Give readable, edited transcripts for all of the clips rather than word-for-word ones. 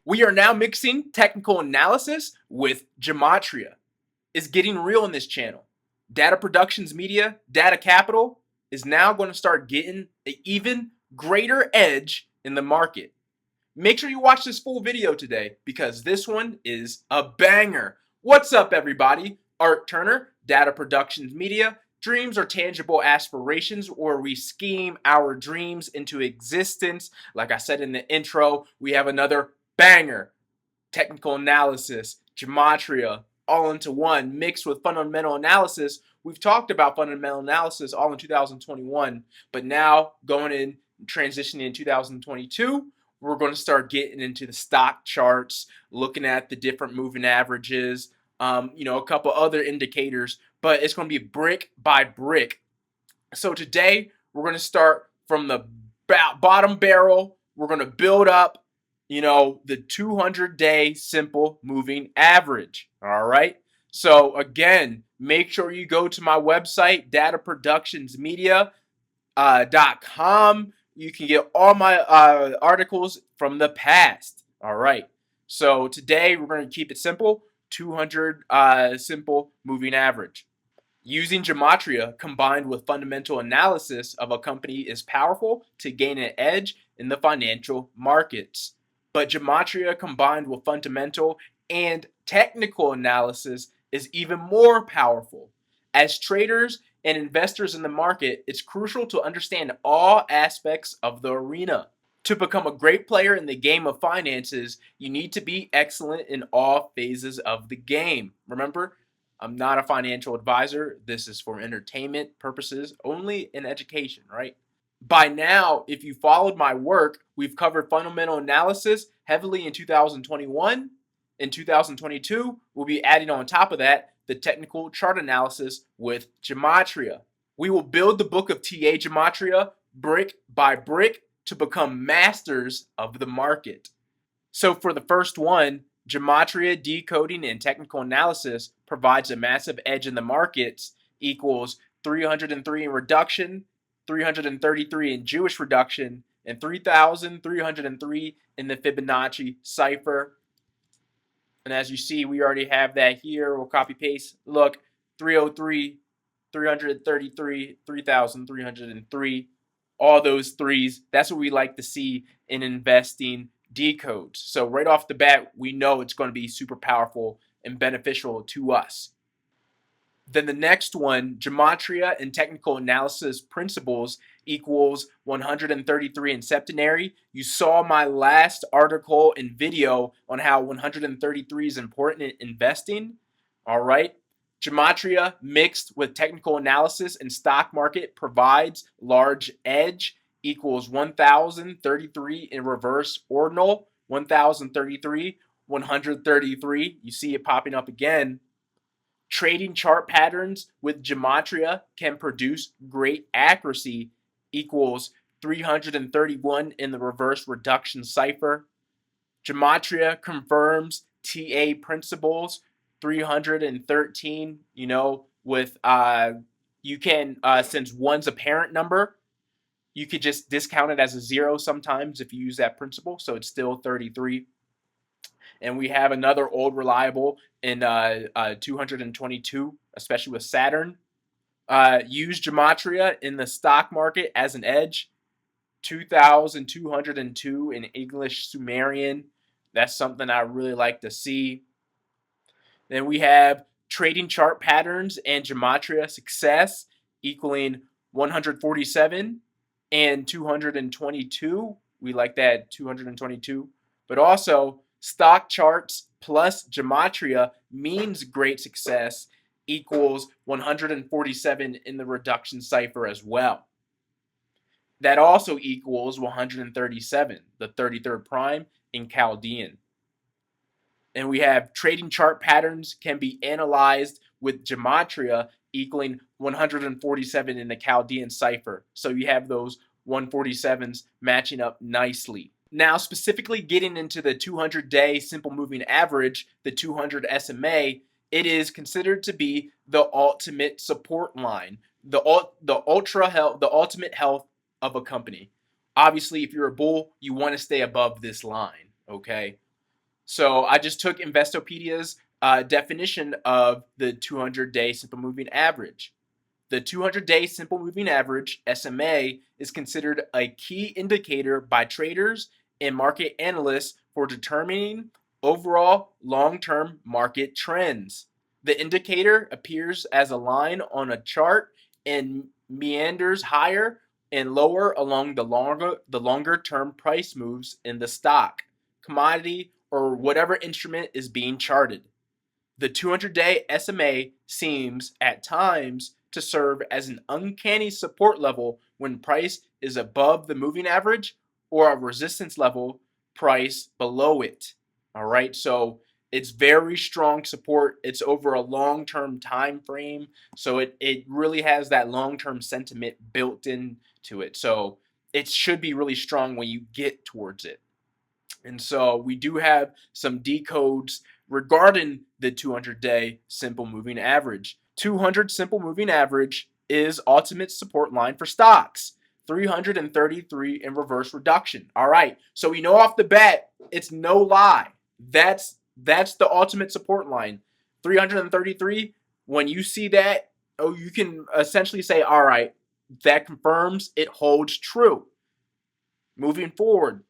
We are now mixing technical analysis with Gematria. It's getting real in this channel. Data Productions Media, Data Capital is now going to start getting an even greater edge in the market. Make sure you watch this full video today because this one is a banger. What's up, everybody? Art Turner, Data Productions Media. Dreams are tangible aspirations where we scheme our dreams into existence. Like I said in the intro, we have another banger. Technical analysis, Gematria, all into one, mixed with fundamental analysis. We've talked about fundamental analysis all in 2021, but now going in, transitioning in 2022, we're going to start getting into the stock charts, looking at the different moving averages, a couple other indicators, but it's going to be brick by brick. So today we're going to start from the bottom barrel. We're going to build up, the 200-day simple moving average. All right. So again, make sure you go to my website, dataproductionsmedia.com. You can get all my articles from the past. All right. So today we're going to keep it simple. 200 simple moving average. Using Gematria combined with fundamental analysis of a company is powerful to gain an edge in the financial markets. But Gematria combined with fundamental and technical analysis is even more powerful. As traders and investors in the market, it's crucial to understand all aspects of the arena. To become a great player in the game of finances, you need to be excellent in all phases of the game. Remember, I'm not a financial advisor. This is for entertainment purposes only, in education, right? By now, if you followed my work, we've covered fundamental analysis heavily in 2021. In 2022, we'll be adding on top of that the technical chart analysis with Gematria. We will build the Book of TA Gematria brick by brick to become masters of the market. So for the first one, Gematria Decoding and Technical Analysis provides a massive edge in the markets equals 303 in reduction, 333 in Jewish reduction, and 3,303 in the Fibonacci cipher. And as you see, we already have that here. We'll copy paste. Look, 303, 333, 3,303. All those threes. That's what we like to see in investing decodes. So right off the bat, we know it's going to be super powerful and beneficial to us. Then the next one, Gematria and Technical Analysis Principles equals 133 in septenary. You saw my last article and video on how 133 is important in investing. All right. Gematria mixed with technical analysis and stock market provides large edge equals 1033 in reverse ordinal, 1033, 133. You see it popping up again. Trading chart patterns with Gematria can produce great accuracy equals 331 in the reverse reduction cipher. Gematria confirms TA principles 313, with you can since one's a parent number, you could just discount it as a zero sometimes if you use that principle, so it's still 33. And we have another old reliable in 222, especially with Saturn. Use Gematria in the stock market as an edge. 2,202 in English Sumerian. That's something I really like to see. Then we have trading chart patterns and Gematria Success equaling 147 and 222. We like that 222. But also stock charts plus Gematria means great success equals 147 in the reduction cipher as well. That also equals 137, the 33rd prime in Chaldean. And we have trading chart patterns can be analyzed with Gematria equaling 147 in the Chaldean cipher. So you have those 147s matching up nicely. Now, specifically getting into the 200-day simple moving average, the 200 SMA, it is considered to be the ultimate support line, the ultimate health of a company. Obviously, if you're a bull, you want to stay above this line, okay? So I just took Investo-pedia's definition of the 200-day simple moving average. The 200-day simple moving average, SMA, is considered a key indicator by traders and market analysts for determining overall long-term market trends. The indicator appears as a line on a chart and meanders higher and lower along the longer term price moves in the stock, commodity, or whatever instrument is being charted. The 200-day SMA seems, at times, to serve as an uncanny support level when price is above the moving average or a resistance level price below it. All right, so it's very strong support. It's over a long-term time frame, so it really has that long-term sentiment built into it. So it should be really strong when you get towards it. And so we do have some decodes regarding the 200-day simple moving average. 200 simple moving average is ultimate support line for stocks. 333 in reverse reduction. All right, so we know off the bat it's no lie. That's the ultimate support line. 333. When you see that, oh, you can essentially say, all right, that confirms it holds true. Moving forward,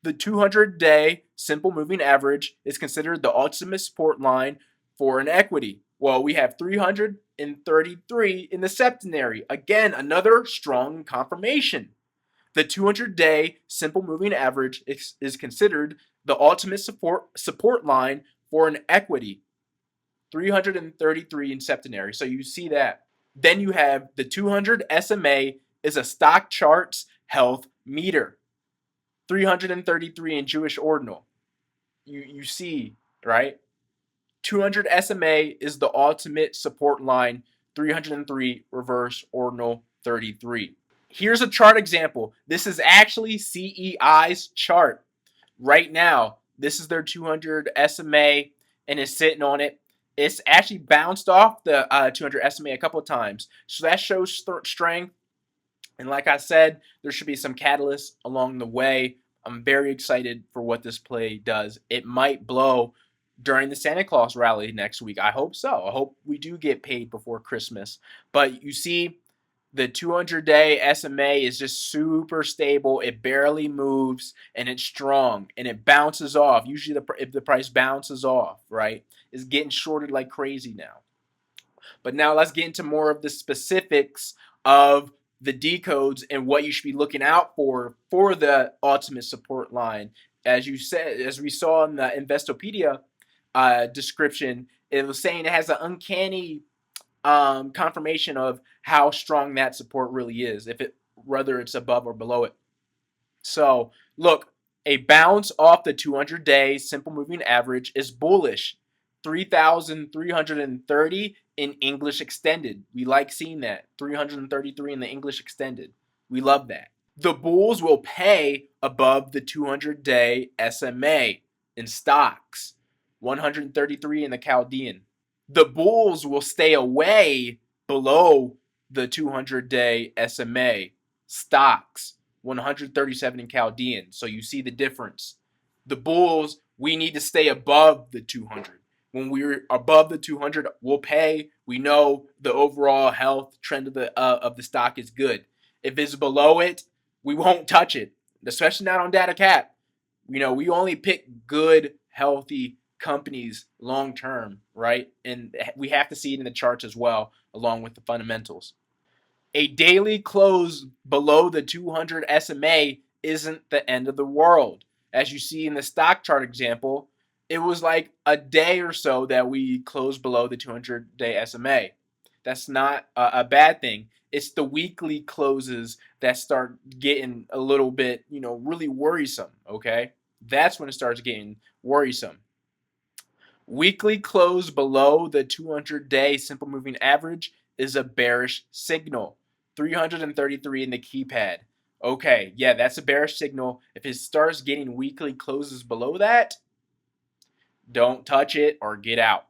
the 200-day simple moving average is considered the ultimate support line for an equity. Well, we have 333 in the septenary. Again, another strong confirmation. The 200-day simple moving average is considered the ultimate support line for an equity. 333 in septenary. So you see that. Then you have the 200 SMA is a stock charts health meter. 333 in Jewish ordinal. You see, right? 200 SMA is the ultimate support line. 303 reverse ordinal 33. Here's a chart example. This is actually CEI's chart right now. This is their 200 SMA and it's sitting on it. It's actually bounced off the 200 SMA a couple of times. So that shows strength. And like I said, there should be some catalysts along the way. I'm very excited for what this play does. It might blow during the Santa Claus rally next week. I hope so. I hope we do get paid before Christmas. But you see, the 200-day SMA is just super stable. It barely moves, and it's strong, and it bounces off. Usually, if the price bounces off, right, it's getting shorted like crazy now. But now let's get into more of the specifics of the decodes and what you should be looking out for the ultimate support line. As you said, as we saw in the Investo-pedia description, it was saying it has an uncanny confirmation of how strong that support really is, whether it's above or below it. So look, a bounce off the 200-day simple moving average is bullish. 3,330 in English extended. We like seeing that. 333 in the English extended. We love that. The bulls will pay above the 200-day SMA in stocks. 133 in the Chaldean. The bulls will stay away below the 200-day SMA stocks. 137 in Chaldean. So you see the difference. The bulls, we need to stay above the 200. When we're above the 200, we'll pay. We know the overall health trend of the stock is good. If it's below it, we won't touch it, especially not on D.A.T.A. You know, we only pick good, healthy companies long term, right? And we have to see it in the charts as well, along with the fundamentals. A daily close below the 200 SMA isn't the end of the world. As you see in the stock chart example, it was like a day or so that we closed below the 200-day SMA. That's not a bad thing. It's the weekly closes that start getting a little bit, really worrisome, okay? That's when it starts getting worrisome. Weekly close below the 200-day simple moving average is a bearish signal. 333 in the keypad. Okay, yeah, that's a bearish signal. If it starts getting weekly closes below that, don't touch it or get out.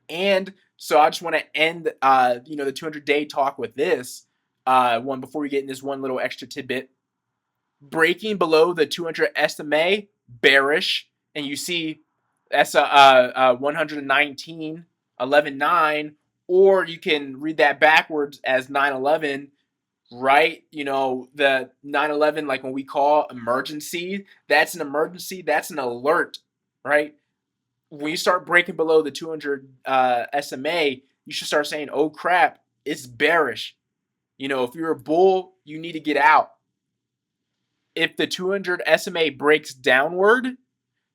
And so I just want to end, the 200-day talk with this one before we get in this one little extra tidbit. Breaking below the 200 SMA, bearish, and you see That's 119, 11.9, or you can read that backwards as 9/11, right? You know, the 9/11, like when we call emergency, that's an emergency, that's an alert, right? When you start breaking below the 200 SMA, you should start saying, oh crap, it's bearish. You know, if you're a bull, you need to get out. If the 200 SMA breaks downward,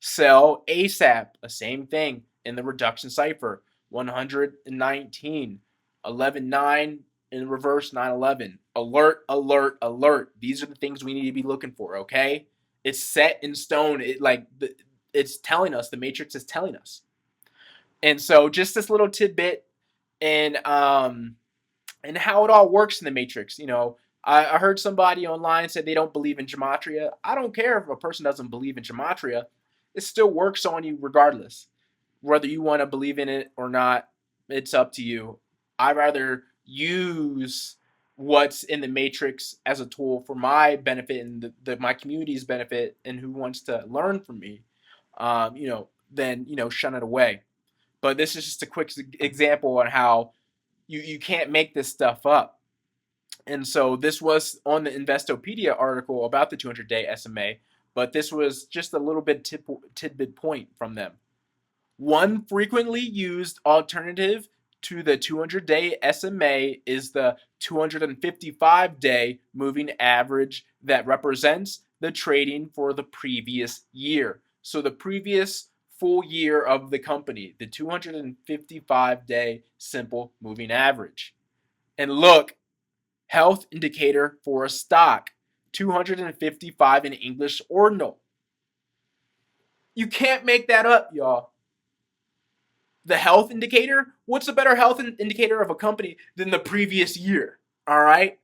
sell ASAP. The same thing in the reduction cipher. 119, 11.9 in reverse 9/11. Alert, alert, alert. These are the things we need to be looking for, okay? It's set in stone. It's telling us, the matrix is telling us. And so just this little tidbit and how it all works in the matrix. You know, I heard somebody online said they don't believe in gematria. I don't care if a person doesn't believe in gematria. It still works on you regardless. Whether you want to believe in it or not, it's up to you. I rather use what's in the matrix as a tool for my benefit and my community's benefit and who wants to learn from me, than, shun it away. But this is just a quick example on how you can't make this stuff up. And so this was on the Investo-pedia article about the 200-day SMA, but this was just a little bit tidbit point from them. One frequently used alternative to the 200-day SMA is the 255-day moving average that represents the trading for the previous year. So the previous full year of the company, the 255-day simple moving average. And look, health indicator for a stock, 255 in English ordinal. You can't make that up, y'all. The health indicator, what's a better health indicator of a company than the previous year? All right?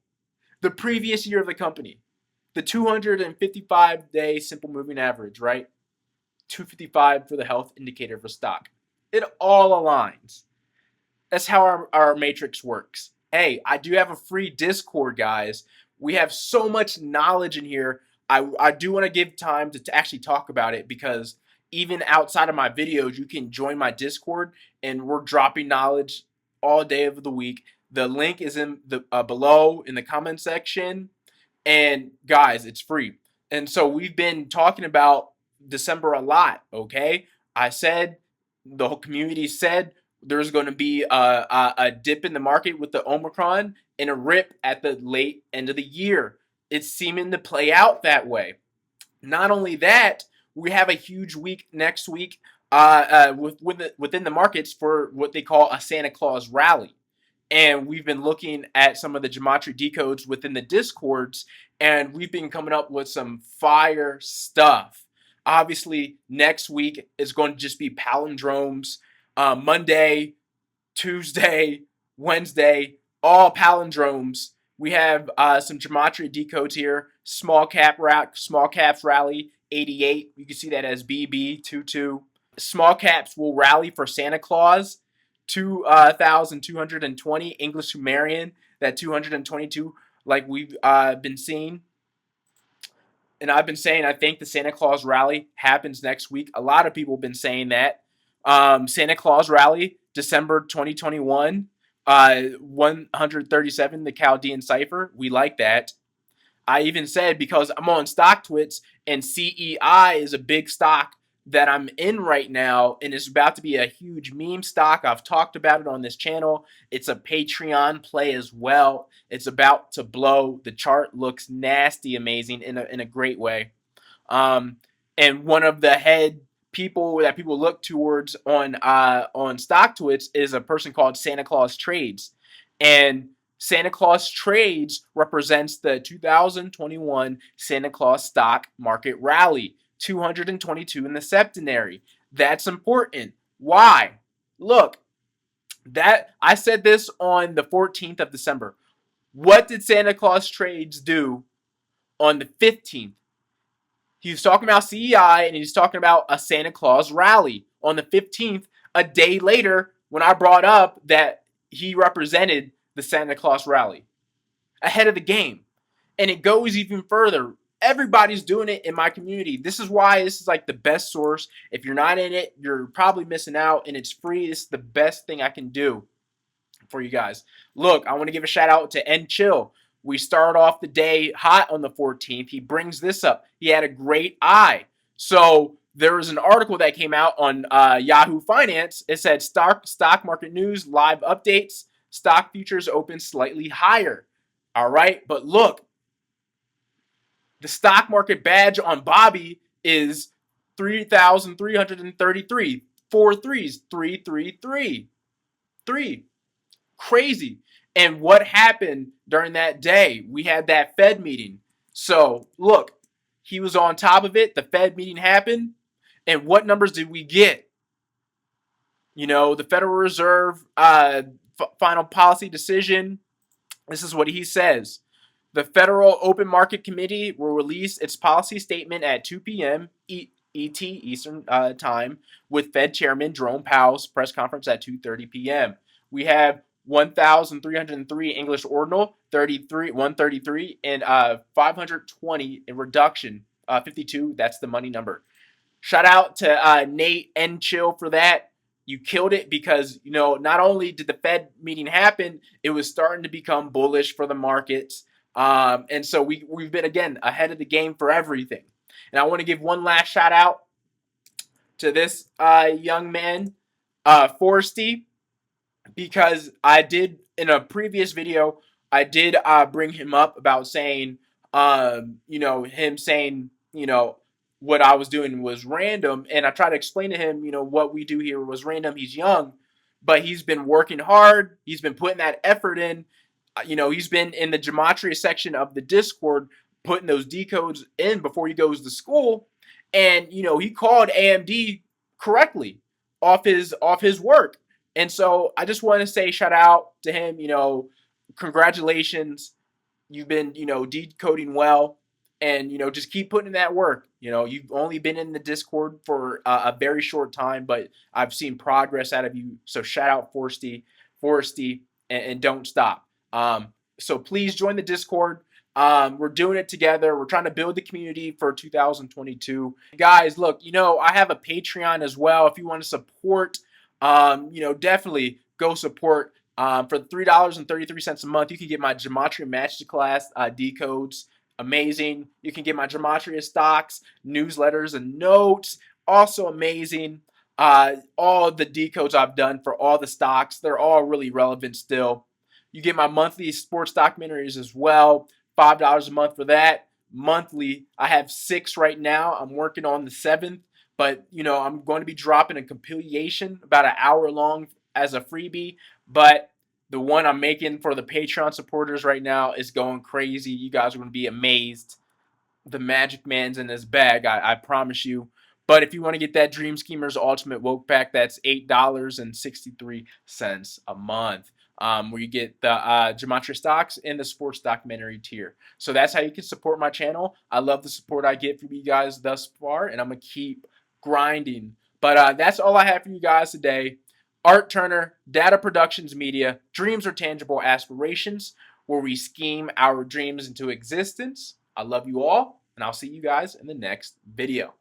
The previous year of the company. The 255-day simple moving average, right? 255 for the health indicator of a stock. It all aligns. That's how our matrix works. Hey, I do have a free Discord, guys. We have so much knowledge in here. I do want to give time to actually talk about it, because even outside of my videos, you can join my Discord, and we're dropping knowledge all day of the week. The link is in the below in the comment section. And guys, it's free. And so we've been talking about December a lot, okay? I said, the whole community said there's going to be a dip in the market with the Omicron and a rip at the late end of the year. It's seeming to play out that way. Not only that, we have a huge week next week within the markets for what they call a Santa Claus rally. And we've been looking at some of the Gematria decodes within the Discords, and we've been coming up with some fire stuff. Obviously, next week is going to just be palindromes. Monday, Tuesday, Wednesday, all palindromes. We have some Gematria decodes here. Small caps rally 88. You can see that as BB22. Small caps will rally for Santa Claus 2,220. English Sumerian, that 222, like we've been seeing. And I've been saying I think the Santa Claus rally happens next week. A lot of people have been saying that. Santa Claus rally, December 2021, 137, the Chaldean cipher. We like that. I even said, because I'm on StockTwits and CEI is a big stock that I'm in right now, and it's about to be a huge meme stock. I've talked about it on this channel. It's a Patreon play as well. It's about to blow. The chart looks nasty amazing in a great way. Um, and one of the head people that people look towards on StockTwits is a person called Santa Claus Trades. And Santa Claus Trades represents the 2021 Santa Claus stock market rally, 222 in the septenary. That's important. Why? Look, that I said this on the 14th of December. What did Santa Claus Trades do on the 15th? He was talking about CEI, and he's talking about a Santa Claus rally on the 15th, a day later, when I brought up that he represented the Santa Claus rally ahead of the game. And it goes even further. Everybody's doing it in my community. This is why this is like the best source. If you're not in it, you're probably missing out, and it's free. This is the best thing I can do for you guys. Look, I want to give a shout out to N Chill. We start off the day hot on the 14th. He brings this up. He had a great eye. So there was an article that came out on Yahoo Finance. It said stock market news, live updates, stock futures open slightly higher. All right, but look, the stock market badge on Bobby is 3,333. Four threes, 333. Three. Crazy. And what happened during that day? We had that Fed meeting. So, look, he was on top of it. The Fed meeting happened. And what numbers did we get? You know, the Federal Reserve final policy decision. This is what he says. The Federal Open Market Committee will release its policy statement at 2 p.m. ET Eastern Time with Fed Chairman Jerome Powell's press conference at 2:30 p.m. We have 1,303 English ordinal, 133, and 520 in reduction, 52. That's the money number. Shout out to Nate and Chill for that. You killed it because, you know, not only did the Fed meeting happen, it was starting to become bullish for the markets. And so we've been, again, ahead of the game for everything. And I want to give one last shout out to this young man, Forsty, because I did, in a previous video, I did bring him up about saying, you know, him saying, you know, what I was doing was random. And I tried to explain to him, you know, what we do here was random. He's young, but he's been working hard. He's been putting that effort in. You know, he's been in the Gematria section of the Discord putting those decodes in before he goes to school. And, you know, he called AMD correctly off his work. And so I just want to say shout out to him, you know, congratulations. You've been, you know, decoding well, and, you know, just keep putting in that work. You know, you've only been in the Discord for a very short time, but I've seen progress out of you. So shout out Forsty, and don't stop. So please join the Discord. We're doing it together. We're trying to build the community for 2022. Guys, look, you know, I have a Patreon as well. If you want to support, you know, definitely go support. For $3.33 a month, you can get my Gematria Masterclass decodes. Amazing. You can get my Gematria stocks, newsletters, and notes. Also amazing. All the decodes I've done for all the stocks, they're all really relevant still. You get my monthly sports documentaries as well. $5 a month for that. Monthly, I have 6 right now. I'm working on the 7th. But, you know, I'm going to be dropping a compilation about an hour long as a freebie. But the one I'm making for the Patreon supporters right now is going crazy. You guys are going to be amazed. The Magic Man's in his bag, I promise you. But if you want to get that Dream Schemers Ultimate Woke Pack, that's $8.63 a month. Where you get the Gematria stocks and the sports documentary tier. So that's how you can support my channel. I love the support I get from you guys thus far, and I'm going to keep grinding. But that's all I have for you guys today. Art Turner, Data Productions Media, Dreams Are Tangible Aspirations, where we scheme our dreams into existence. I love you all, and I'll see you guys in the next video.